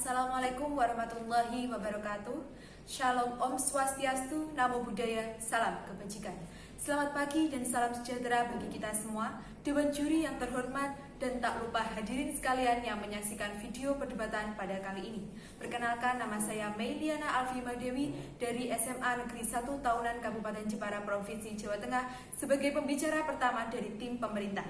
Assalamualaikum warahmatullahi wabarakatuh. Shalom Om Swastiastu, Namo Buddhaya, salam kebajikan. Selamat pagi dan salam sejahtera bagi kita semua, Dewan Juri yang terhormat, dan tak lupa hadirin sekalian yang menyaksikan video perdebatan pada kali ini. Perkenalkan, nama saya Meiliana Alfima Dewi dari SMA Negeri 1 Tahunan Kabupaten Jepara, Provinsi Jawa Tengah, sebagai pembicara pertama dari tim pemerintah.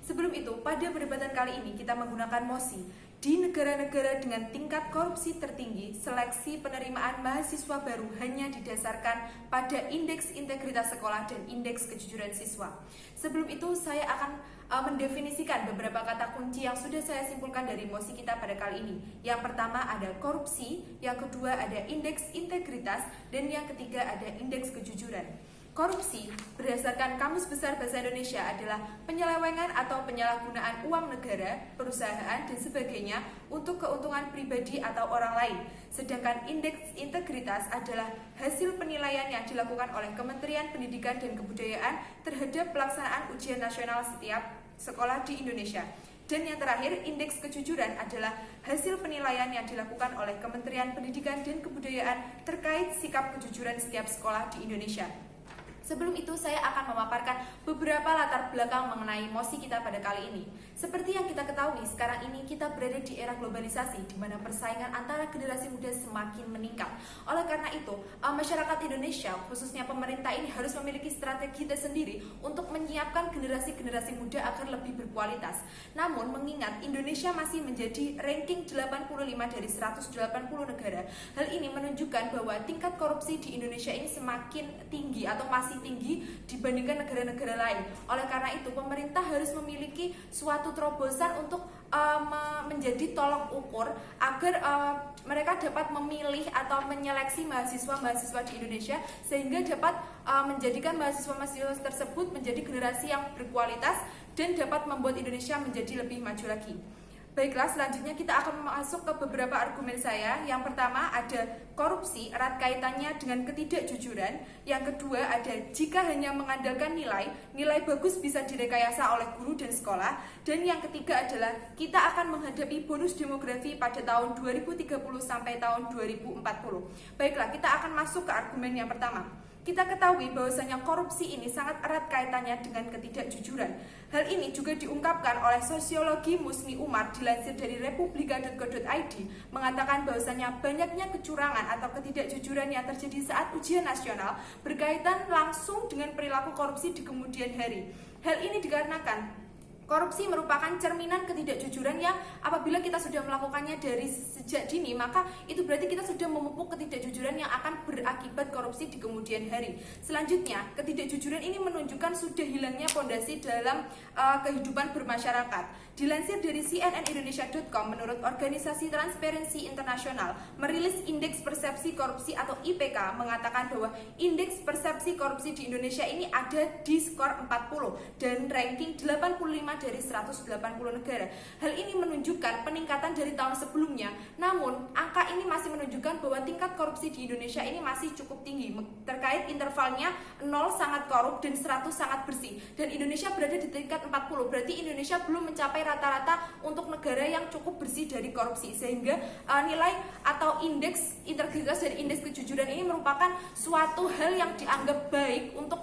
Sebelum itu, pada perdebatan kali ini kita menggunakan mosi. Di negara-negara dengan tingkat korupsi tertinggi, seleksi penerimaan mahasiswa baru hanya didasarkan pada indeks integritas sekolah dan indeks kejujuran siswa. Sebelum itu, saya akan mendefinisikan beberapa kata kunci yang sudah saya simpulkan dari mosi kita pada kali ini. Yang pertama ada korupsi, yang kedua ada indeks integritas, dan yang ketiga ada indeks kejujuran. Korupsi berdasarkan Kamus Besar Bahasa Indonesia adalah penyelewengan atau penyalahgunaan uang negara, perusahaan, dan sebagainya untuk keuntungan pribadi atau orang lain. Sedangkan indeks integritas adalah hasil penilaian yang dilakukan oleh Kementerian Pendidikan dan Kebudayaan terhadap pelaksanaan ujian nasional setiap sekolah di Indonesia. Dan yang terakhir, indeks kejujuran adalah hasil penilaian yang dilakukan oleh Kementerian Pendidikan dan Kebudayaan terkait sikap kejujuran setiap sekolah di Indonesia. Sebelum itu, saya akan memaparkan beberapa latar belakang mengenai mosi kita pada kali ini. Seperti yang kita ketahui, sekarang ini kita berada di era globalisasi, di mana persaingan antara generasi muda semakin meningkat. Oleh karena itu, masyarakat Indonesia, khususnya pemerintah ini harus memiliki strategi tersendiri untuk menyiapkan generasi-generasi muda agar lebih berkualitas. Namun, mengingat Indonesia masih menjadi ranking 85 dari 180 negara, hal ini menunjukkan bahwa tingkat korupsi di Indonesia ini semakin tinggi atau masih tinggi dibandingkan negara-negara lain. Oleh karena itu, pemerintah harus memiliki suatu terobosan untuk menjadi tolok ukur agar mereka dapat memilih atau menyeleksi mahasiswa-mahasiswa di Indonesia sehingga dapat menjadikan mahasiswa-mahasiswa tersebut menjadi generasi yang berkualitas dan dapat membuat Indonesia menjadi lebih maju lagi. Baiklah, selanjutnya kita akan masuk ke beberapa argumen saya. Yang pertama ada korupsi, erat kaitannya dengan ketidakjujuran. Yang kedua ada jika hanya mengandalkan nilai bagus bisa direkayasa oleh guru dan sekolah. Dan yang ketiga adalah kita akan menghadapi bonus demografi pada tahun 2030 sampai tahun 2040. Baiklah, kita akan masuk ke argumen yang pertama. Kita ketahui bahwasanya korupsi ini sangat erat kaitannya dengan ketidakjujuran. Hal ini juga diungkapkan oleh sosiologi Musni Umar dilansir dari republika.co.id mengatakan bahwasanya banyaknya kecurangan atau ketidakjujuran yang terjadi saat ujian nasional berkaitan langsung dengan perilaku korupsi di kemudian hari. Hal ini dikarenakan korupsi merupakan cerminan ketidakjujuran yang apabila kita sudah melakukannya dari sejak dini, maka itu berarti kita sudah memupuk ketidakjujuran yang akan berakibat korupsi di kemudian hari. Selanjutnya, ketidakjujuran ini menunjukkan sudah hilangnya fondasi dalam kehidupan bermasyarakat. Dilansir dari cnnindonesia.com, menurut Organisasi Transparency International merilis Indeks Persepsi Korupsi atau IPK mengatakan bahwa indeks persepsi korupsi di Indonesia ini ada di skor 40 dan ranking 85 dari 180 negara. Hal ini menunjukkan peningkatan dari tahun sebelumnya. Namun, angka ini masih menunjukkan bahwa tingkat korupsi di Indonesia ini masih cukup tinggi. Terkait intervalnya 0 sangat korup dan 100 sangat bersih. Dan Indonesia berada di tingkat 40. Berarti Indonesia belum mencapai rata-rata untuk negara yang cukup bersih dari korupsi. Sehingga nilai atau indeks integritas dan indeks kejujuran ini merupakan suatu hal yang dianggap baik untuk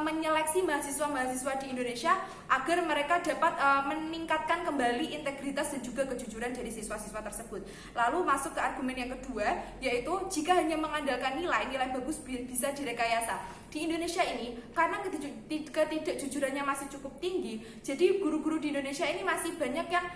menyeleksi mahasiswa-mahasiswa di Indonesia agar mereka dapat meningkatkan kembali integritas dan juga kejujuran dari siswa-siswa tersebut. Lalu masuk ke argumen yang kedua, yaitu jika hanya mengandalkan nilai bagus bisa direkayasa. Di Indonesia ini, karena ketidakjujurannya masih cukup tinggi, jadi guru-guru di Indonesia ini masih banyak yang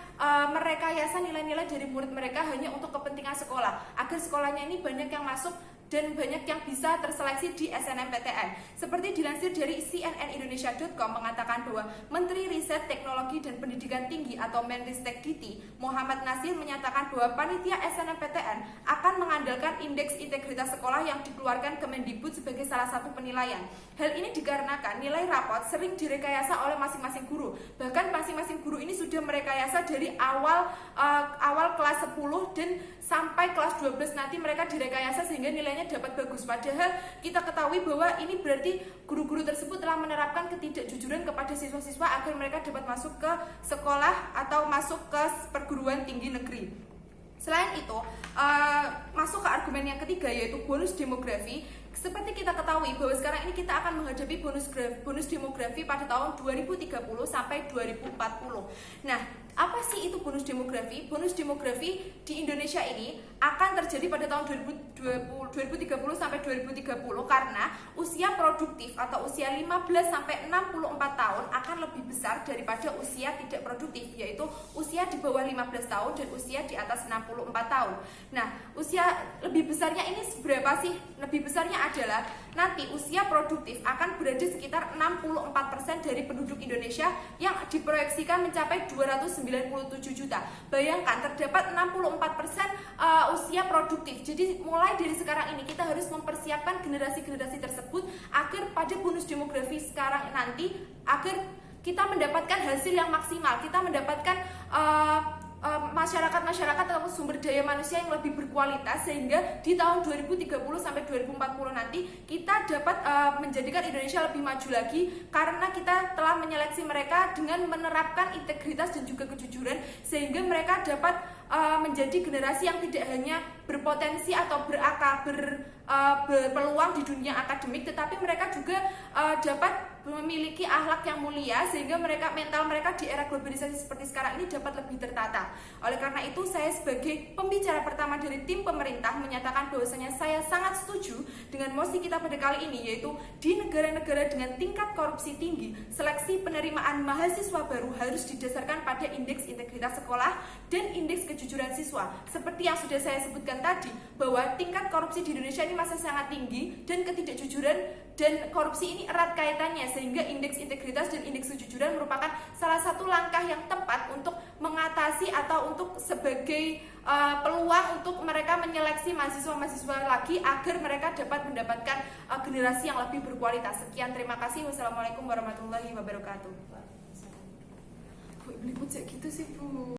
merekayasa nilai-nilai dari murid mereka hanya untuk kepentingan sekolah, agar sekolahnya ini banyak yang masuk dan banyak yang bisa terseleksi di SNMPTN. Seperti dilansir dari cnnindonesia.com mengatakan bahwa Menteri Riset, Teknologi dan Pendidikan Tinggi atau Menristek-Dikti Muhammad Nasir menyatakan bahwa panitia SNMPTN akan mengandalkan indeks integritas sekolah yang dikeluarkan Kemendikbud sebagai salah satu penilaian. Hal ini dikarenakan nilai rapot sering direkayasa oleh masing-masing guru. Bahkan masing-masing guru ini sudah merekayasa dari awal kelas 10 dan sampai kelas 12 nanti mereka direkayasa sehingga nilainya dapat bagus. Padahal kita ketahui bahwa ini berarti guru-guru tersebut telah menerapkan ketidakjujuran kepada siswa-siswa agar mereka dapat masuk ke sekolah atau masuk ke perguruan tinggi negeri. Selain itu, masuk ke argumen yang ketiga yaitu bonus demografi. Seperti kita ketahui bahwa sekarang ini kita akan menghadapi bonus demografi pada tahun 2030 sampai 2040. Nah, apa sih itu bonus demografi? Bonus demografi di Indonesia ini akan terjadi pada tahun 2030 sampai 2030 karena usia produktif atau usia 15 sampai 64 tahun akan lebih besar daripada usia tidak produktif, yaitu usia di bawah 15 tahun dan usia di atas 64 tahun. Nah, usia lebih besarnya ini seberapa sih? Lebih besarnya adalah nanti usia produktif akan berada sekitar 64% dari penduduk Indonesia yang diproyeksikan mencapai 297 juta. Bayangkan terdapat 64% usia produktif. Jadi mulai dari sekarang ini kita harus mempersiapkan generasi-generasi tersebut agar pada bonus demografi sekarang nanti agar kita mendapatkan hasil yang maksimal, kita mendapatkan masyarakat atau sumber daya manusia yang lebih berkualitas sehingga di tahun 2030 sampai 2040 nanti kita dapat menjadikan Indonesia lebih maju lagi karena kita telah menyeleksi mereka dengan menerapkan integritas dan juga kejujuran sehingga mereka dapat menjadi generasi yang tidak hanya berpotensi atau berpeluang di dunia akademik, tetapi mereka juga dapat memiliki akhlak yang mulia sehingga mental mereka di era globalisasi seperti sekarang ini dapat lebih tertata. Oleh karena itu, saya sebagai pembicara pertama dari tim pemerintah menyatakan bahwasanya saya sangat setuju dengan mosi kita pada kali ini, yaitu di negara-negara dengan tingkat korupsi tinggi, seleksi penerimaan mahasiswa baru harus didasarkan pada indeks integritas sekolah dan indeks kejujuran siswa. Seperti yang sudah saya sebutkan tadi, bahwa tingkat korupsi di Indonesia ini masih sangat tinggi dan ketidakjujuran dan korupsi ini erat kaitannya sehingga indeks integritas dan indeks kejujuran merupakan salah satu langkah yang tepat untuk mengatasi atau untuk sebagai peluang untuk mereka menyeleksi mahasiswa-mahasiswa lagi agar mereka dapat mendapatkan generasi yang lebih berkualitas. Sekian, terima kasih. Wassalamualaikum warahmatullahi wabarakatuh. Bu, beli gitu sih, Bu.